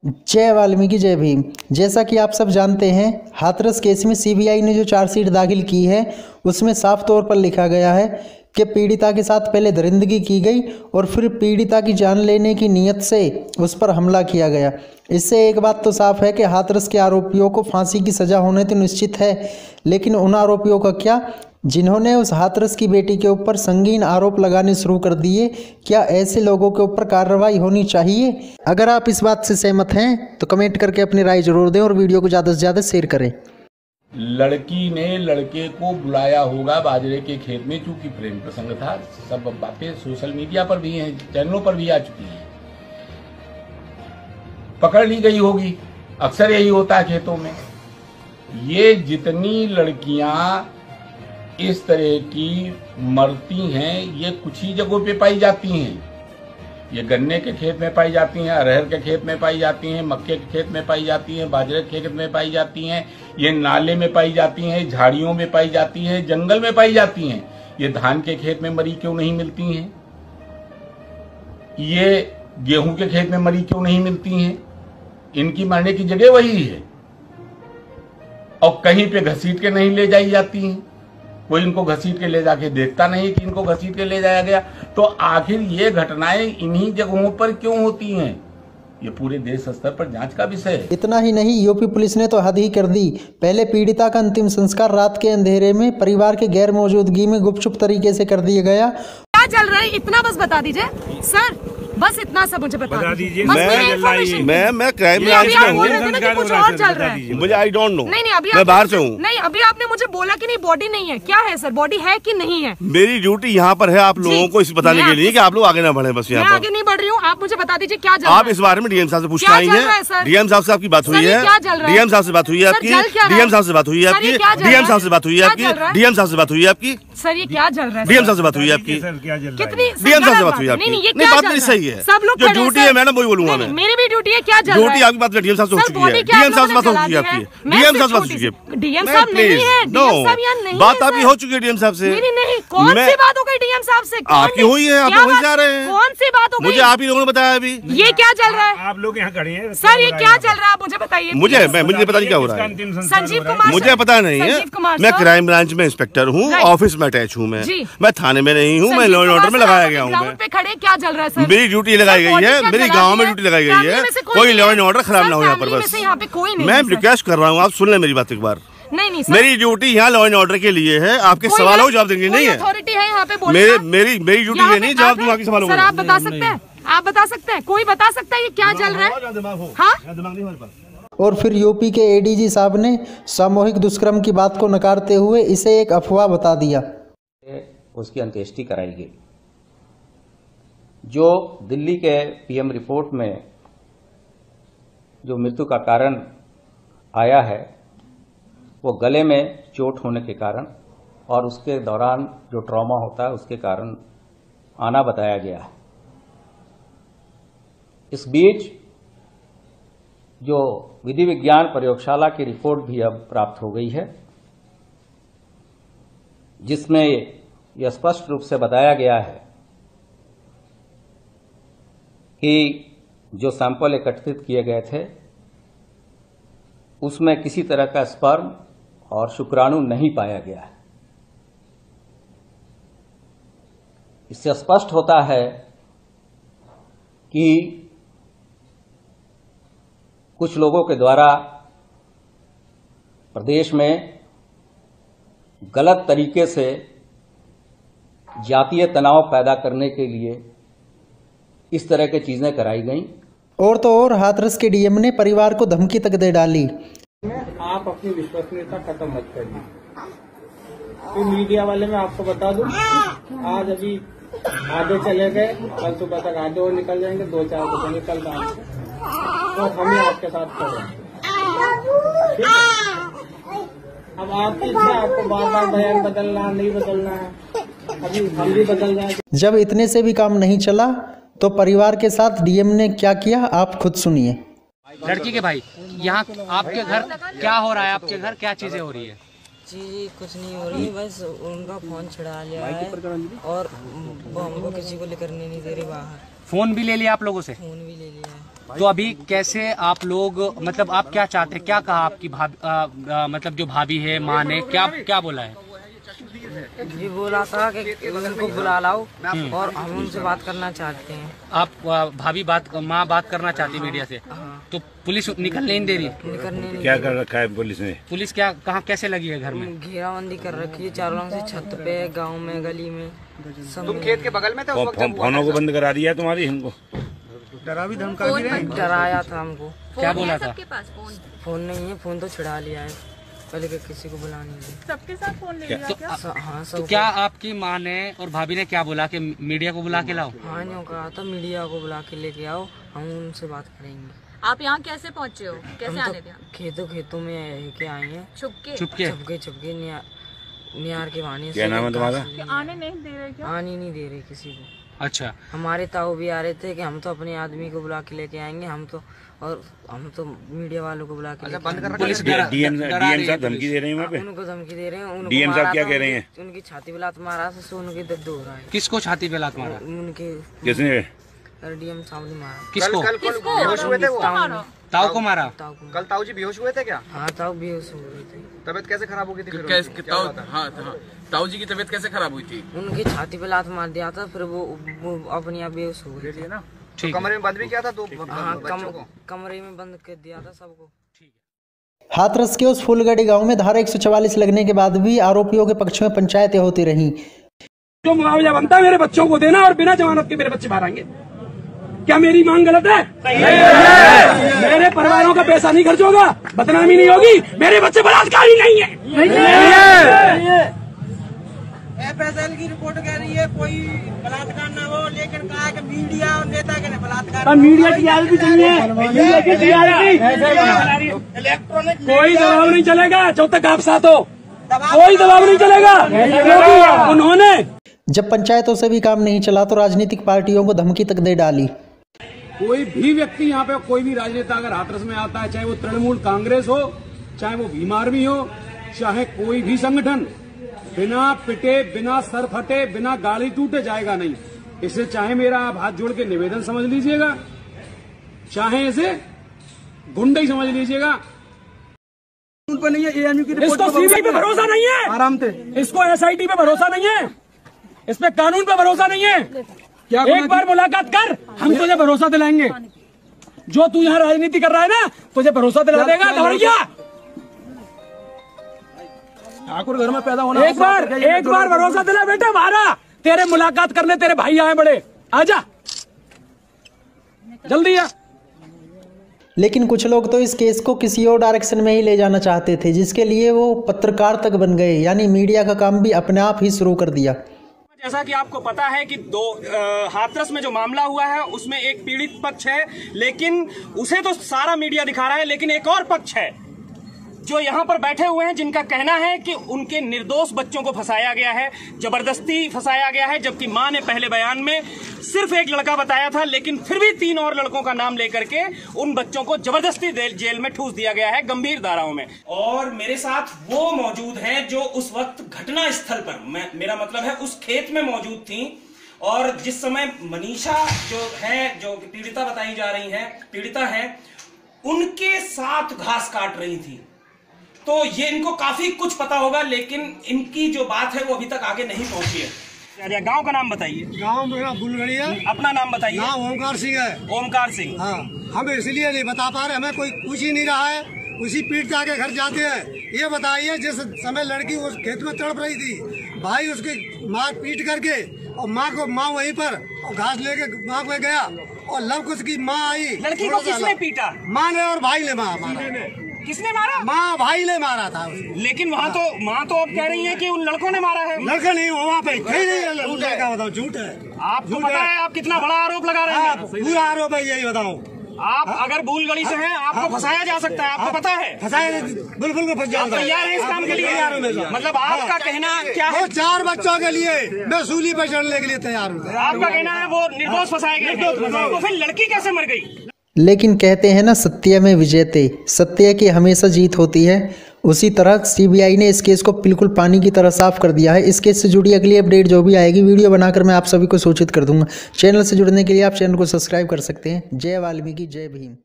जय वाल्मीकि जय भीम। जैसा कि आप सब जानते हैं, हाथरस केस में सीबीआई ने जो चार्जशीट दाखिल की है उसमें साफ तौर पर लिखा गया है कि पीड़िता के साथ पहले दरिंदगी की गई और फिर पीड़िता की जान लेने की नीयत से उस पर हमला किया गया। इससे एक बात तो साफ है कि हाथरस के आरोपियों को फांसी की सज़ा होने तो निश्चित है, लेकिन उन आरोपियों का क्या जिन्होंने उस हाथरस की बेटी के ऊपर संगीन आरोप लगाने शुरू कर दिए। क्या ऐसे लोगों के ऊपर कार्रवाई होनी चाहिए? अगर आप इस बात से सहमत हैं तो कमेंट करके अपनी राय जरूर दें और वीडियो को ज़्यादा से ज़्यादा शेयर करें। लड़की ने लड़के को बुलाया होगा बाजरे के खेत में, चूंकि प्रेम प्रसंग था। सब बातें सोशल मीडिया पर भी हैं, चैनलों पर भी आ चुकी हैं। पकड़ ली गई होगी, अक्सर यही होता है खेतों में। ये जितनी लड़कियां इस तरह की मरती हैं, ये कुछ ही जगहों पे पाई जाती हैं। ये गन्ने के खेत में पाई जाती हैं, अरहर के खेत में पाई जाती हैं, मक्के के खेत में पाई जाती हैं, बाजरे के खेत में पाई जाती हैं, ये नाले में पाई जाती हैं, झाड़ियों में पाई जाती हैं, जंगल में पाई जाती हैं। ये धान के खेत में मरी क्यों नहीं मिलती हैं? ये गेहूं के खेत में मरी क्यों नहीं मिलती हैं? इनकी मरने की जगह वही है और कहीं पे घसीट के नहीं ले जाई जाती हैं। कोई इनको घसीट के ले जाके देखता नहीं कि इनको घसीट के ले जाया गया। तो आखिर ये घटनाएं इन्हीं जगहों पर क्यों होती हैं? ये पूरे देश स्तर पर जांच का विषय है। इतना ही नहीं, यूपी पुलिस ने तो हद ही कर दी। पहले पीड़िता का अंतिम संस्कार रात के अंधेरे में परिवार के गैर मौजूदगी में गुपचुप तरीके से कर दिया गया। क्या चल रहा है इतना बस बता दीजिए सर, बस इतना सब मुझे बता दीजिए। मैं क्राइम ब्रांच में हूँ। कुछ और चल रहा है, मुझे आई डोंट नो। नहीं अभी मैं बाहर से हूँ। नहीं अभी आपने मुझे बोला कि नहीं बॉडी नहीं है। क्या है सर, बॉडी है कि नहीं है? मेरी ड्यूटी यहाँ पर है आप लोगों को इस बताने के लिए कि आप लोग आगे ना बढ़े। बस यहाँ पर आगे नहीं बढ़ रही हूँ, आप मुझे बता दीजिए क्या चल रहा है। आप इस बारे में डीएम साहब से पूछना आई है। डीएम साहब से आपकी बात हुई है? डीएम साहब से बात हुई है आपकी? डीएम साहब से बात हुई है आपकी? डीएम साहब से बात हुई है आपकी? डीएम साहब से बात हुई है आपकी? सर ये क्या चल रहा है? डीएम साहब से बात हुई है आपकी? कितनी डीएम साहब से बात हुई है आपकी? नहीं, बात नहीं सही है। सब लोग जो ड्यूटी है मैडम वही बोलूंगा मैं। मेरी भी ड्यूटी है। क्या चल रहा है? ड्यूटी आपकी बात डीएम साहब से हो चुकी है। डीएम साहब से बात हो चुकी है आपकी? डीएम साहब से बात हो चुकी है? डीएम साहब नहीं है, डीएम साहब यहाँ नहीं है। बात आपकी हो चुकी है डीएम साहब से? नहीं, कौन सी बात हो गई डीएम साहब से? आपकी हुई है, आप वहीं जा रहे हैं। कौन सी बात हो गई? मुझे आप ही लोगों ने बताया अभी। ये क्या चल रहा है? आप लोग यहाँ खड़े हैं सर, ये क्या चल रहा है मुझे बताइए। मुझे पता नहीं क्या हो रहा है। संजीव कुमार, मुझे पता नहीं है। मैं क्राइम ब्रांच में इंस्पेक्टर हूँ, ऑफिस में अटैच हूँ। मैं थाने में नहीं हूँ, मैं लॉ एंड ऑर्डर में लगाया गया हूँ। पे खड़े क्या चल रहा है सर? मेरी ड्यूटी लगाई गई है, मेरी गाँव में ड्यूटी लगाई गई है। कोई लॉ एंड ऑर्डर खराब ना हो यहाँ पर। बस यहाँ पे कोई नहीं। मैं रिक्वेस्ट कर रहा हूँ, आप सुन लें मेरी बात एक बार। नहीं सर, मेरी ड्यूटी यहाँ लॉ एंड ऑर्डर के लिए है। आपके सवालों को जवाब देंगे नहीं है। अथॉरिटी है यहाँ पे मेरी ड्यूटी ये नहीं जवाब दूंगा आपके सवालों को। सर आप बता सकते हैं, आप बता सकते हैं, कोई बता सकता है ये क्या चल रहा है? हाँ। और फिर यूपी के एडीजी साहब ने सामूहिक दुष्कर्म की बात को नकारते हुए इसे एक अफवाह बता दिया। उसकी अंत्येष्टि कराई गई। जो दिल्ली के पीएम रिपोर्ट में जो मृत्यु का कारण आया है वो गले में चोट होने के कारण और उसके दौरान जो ट्रॉमा होता है उसके कारण आना बताया गया है। इस बीच जो विधि विज्ञान प्रयोगशाला की रिपोर्ट भी अब प्राप्त हो गई है, जिसमें यह स्पष्ट रूप से बताया गया है कि जो सैंपल एकत्रित किए गए थे उसमें किसी तरह का स्पर्म और शुक्राणु नहीं पाया गया है। इससे स्पष्ट होता है कि कुछ लोगों के द्वारा प्रदेश में गलत तरीके से जातीय तनाव पैदा करने के लिए इस तरह की चीजें कराई गईं। और तो और हाथरस के डीएम ने परिवार को धमकी तक दे डाली। आप अपनी विश्वसनीयता खत्म मत करिए। तो मीडिया वाले मैं आपको बता दूं, आज अभी आधे चले गए, कल सुबह तक आधे और निकल जाएंगे, 2-4 बजे निकल जाएंगे। तो हम आपके साथ खड़े हैं। अब आपकी इच्छा, आपको बार बार बयान बदलना नहीं बदलना है, अभी हम भी बदल जाएंगे। जब इतने से भी काम नहीं चला तो परिवार के साथ डीएम ने क्या किया, आप खुद सुनिए। लड़की के भाई, यहाँ आपके घर क्या हो रहा है? आपके घर क्या चीजें हो रही है? जी कुछ नहीं हो रही, बस उनका फोन छुड़ा लिया है और वो हमको किसी को लेकर नहीं दे रही बाहर। फोन भी ले लिया आप लोगों से? फोन भी ले लिया है। तो अभी कैसे आप लोग, मतलब आप क्या चाहते हैं, क्या कहा आपकी मतलब जो भाभी है, माँ ने क्या बोला है? ये बोला था कि उनको बुला लाओ और हम उनसे बात करना चाहते हैं। आप भाभी माँ बात करना चाहती मीडिया से? तो पुलिस निकलने नहीं दे रही? निकलने नहीं। क्या कर रखा है पुलिस ने? पुलिस क्या कहाँ कैसे लगी है घर में? घेराबंदी कर रखी है चारों रंग से, छत पे, गांव में, गली में, सब। तुम खेत के बगल में थे उस वक्त? फोनों को बंद करा दिया तुम्हारी? हमको डरा भी धमका भी रहे? डराया था हमको। क्या बोला था? फोन नहीं है, फोन तो छुड़ा लिया है, पहले के किसी को बुला नहीं दिया। सबके साथ फोन ले लिया क्या? हाँ सब। तो क्या आपकी माँ ने और भाभी ने क्या बोला कि मीडिया को बुला के लाओ? हाँ न्यों कहा था मीडिया को बुला के लेके आओ, हम उनसे बात करेंगे। आप यहाँ कैसे पहुँचे हो, कैसे आने दिया? खेतों में के आए हैं, छुपके नियार के बहाने। क्या नाम है तुम्हारा? आने नहीं दे रहे क्या? आने नहीं दे रहे किसी को। अच्छा। हमारे ताऊ भी आ रहे थे कि हम तो अपने आदमी को बुला के लेके आएंगे, हम तो मीडिया वालों को बुला के बंद कर पुलिस डीएम साहब धमकी दे रहे हैं वहाँ पे? उनको धमकी दे रहे हैं। डीएम साहब क्या कह रहे हैं? उनकी छाती पे लात मारा से उनके दर्द हो रहा है। किसको छाती पे लात मारा? उनके किसने? डीएम साहब ने मारा। किसको? बेहोश हुए थे वो? ताऊ को मारा? कल ताऊ जी बेहोश हुए थे क्या? हाँ ताऊ बेहोश हो गए थे। तबीयत कैसे खराब हो गई थी? ताऊ जी की तबीयत कैसे खराब हुई थी? उनकी छाती पे लात मार दिया था, फिर वो अपने आप बेहोश हो गए ना। तो कमरे में बंद भी किया था? तो कमरे में बंद कर दिया था सबको। हाथरस के उस फूलगढ़ी गांव में धारा 144 लगने के बाद भी आरोपियों के पक्ष में पंचायतें होती रहीं। जो मुआवजा बनता है मेरे बच्चों को देना और बिना जमानत के मेरे बच्चे बाहर आएंगे। क्या मेरी मांग गलत है? मेरे परिवारों का पैसा नहीं खर्च होगा, बदनामी नहीं होगी, मेरे बच्चे बलात्कारी नहीं है। FSL की रिपोर्ट कह रही है कोई बलात्कार ना हो, लेकिन कहा कि मीडिया और नेता के बलात्कार। मीडिया की रियलिटी चाहिए, मीडिया की रियलिटी। कोई दबाव नहीं चलेगा जब तक आप साथ हो, कोई दबाव नहीं चलेगा। उन्होंने जब पंचायतों से भी काम नहीं चला तो राजनीतिक पार्टियों को धमकी तक दे डाली। कोई भी व्यक्ति यहाँ पे, कोई भी राजनेता अगर हाथरस में आता है, चाहे वो तृणमूल कांग्रेस हो, चाहे वो भीम आर्मी हो, चाहे कोई भी संगठन, बिना पिटे, बिना सर फटे, बिना गाली टूटे जाएगा नहीं। इसे चाहे मेरा आप हाथ जोड़ के निवेदन समझ लीजिएगा, चाहे इसे गुंडे ही समझ लीजिएगा। उन पर नहीं है एएमयू की रिपोर्ट। इसको सीबीआई पे भरोसा नहीं है, आराम से। इसको एसआईटी पे भरोसा नहीं है, इस पे कानून पे भरोसा नहीं है। क्या एक बार मुलाकात कर, हम तुझे भरोसा दिलाएंगे। जो तू यहाँ राजनीति कर रहा है ना, तुझे भरोसा दिला देगा धवरिया। ठाकुर घर में पैदा होना। एक बार भरोसा दिला बेटा हमारा। तेरे मुलाकात करने तेरे भाई आए बड़े, आजा जल्दी आ। लेकिन कुछ लोग तो इस केस को किसी और डायरेक्शन में ही ले जाना चाहते थे, जिसके लिए वो पत्रकार तक बन गए, यानी मीडिया का काम भी अपने आप ही शुरू कर दिया। जैसा कि आपको पता है कि हाथरस में जो मामला हुआ है उसमें एक पीड़ित पक्ष है, लेकिन उसे तो सारा मीडिया दिखा रहा है, लेकिन एक और पक्ष है जो यहाँ पर बैठे हुए हैं, जिनका कहना है कि उनके निर्दोष बच्चों को फंसाया गया है, जबरदस्ती फंसाया गया है। जबकि मां ने पहले बयान में सिर्फ एक लड़का बताया था, लेकिन फिर भी 3 और लड़कों का नाम लेकर के उन बच्चों को जबरदस्ती जेल में ठूस दिया गया है, गंभीर धाराओं में। और मेरे साथ वो मौजूद हैं जो उस वक्त घटना स्थल पर, मेरा मतलब है उस खेत में मौजूद थी, और जिस समय मनीषा जो पीड़िता बताई जा रही है, पीड़िता है, उनके साथ घास काट रही थी। तो ये इनको काफी कुछ पता होगा, लेकिन इनकी जो बात है वो अभी तक आगे नहीं पहुंची है। गांव का नाम बताइए। गांव मेरा फूलगढ़ी है। अपना नाम बताइए। नाम ओमकार सिंह है। ओमकार सिंह। हाँ, हम इसलिए नहीं बता पा रहे, हमें कोई पूछ ही नहीं रहा है। उसी पीड़िता के घर जाते हैं। ये बताइए, जिस समय लड़की उस खेत में तड़प रही थी, भाई उसकी मार पीट करके, और माँ वहीं पर और घास लेके माँ को गया, और लव कुछ की माँ आई। लड़की को किसने पीटा? माँ ने और भाई ने मारा। किसने मारा? माँ भाई ने मारा था। लेकिन वहाँ तो माँ तो अब कह रही है कि उन लड़कों ने मारा है। लड़का नहीं, वहाँ पे लड़का बताओ, झूठ है। आपको पता है आप कितना बड़ा आरोप लगा रहे हैं? पूरा आरोप है, यही बताओ। आप अगर फूलगढ़ी से हैं, आपको फंसाया जा सकता है, आपको पता है? फंसाया बिल्कुल को फंस जाता है। तैयार है इस काम के लिए? मतलब आपका कहना क्या है? 4 बच्चों के लिए मैं सूली पर चढ़ने के लिए तैयार हूँ। आपका कहना है वो निर्दोष फंसाए गए, तो फिर लड़की कैसे मर गई? लेकिन कहते हैं ना, सत्य में विजयते, सत्य की हमेशा जीत होती है। उसी तरह सीबीआई ने इस केस को बिल्कुल पानी की तरह साफ कर दिया है। इस केस से जुड़ी अगली अपडेट जो भी आएगी वीडियो बनाकर मैं आप सभी को सूचित कर दूंगा। चैनल से जुड़ने के लिए आप चैनल को सब्सक्राइब कर सकते हैं। जय वाल्मीकि, जय भीम।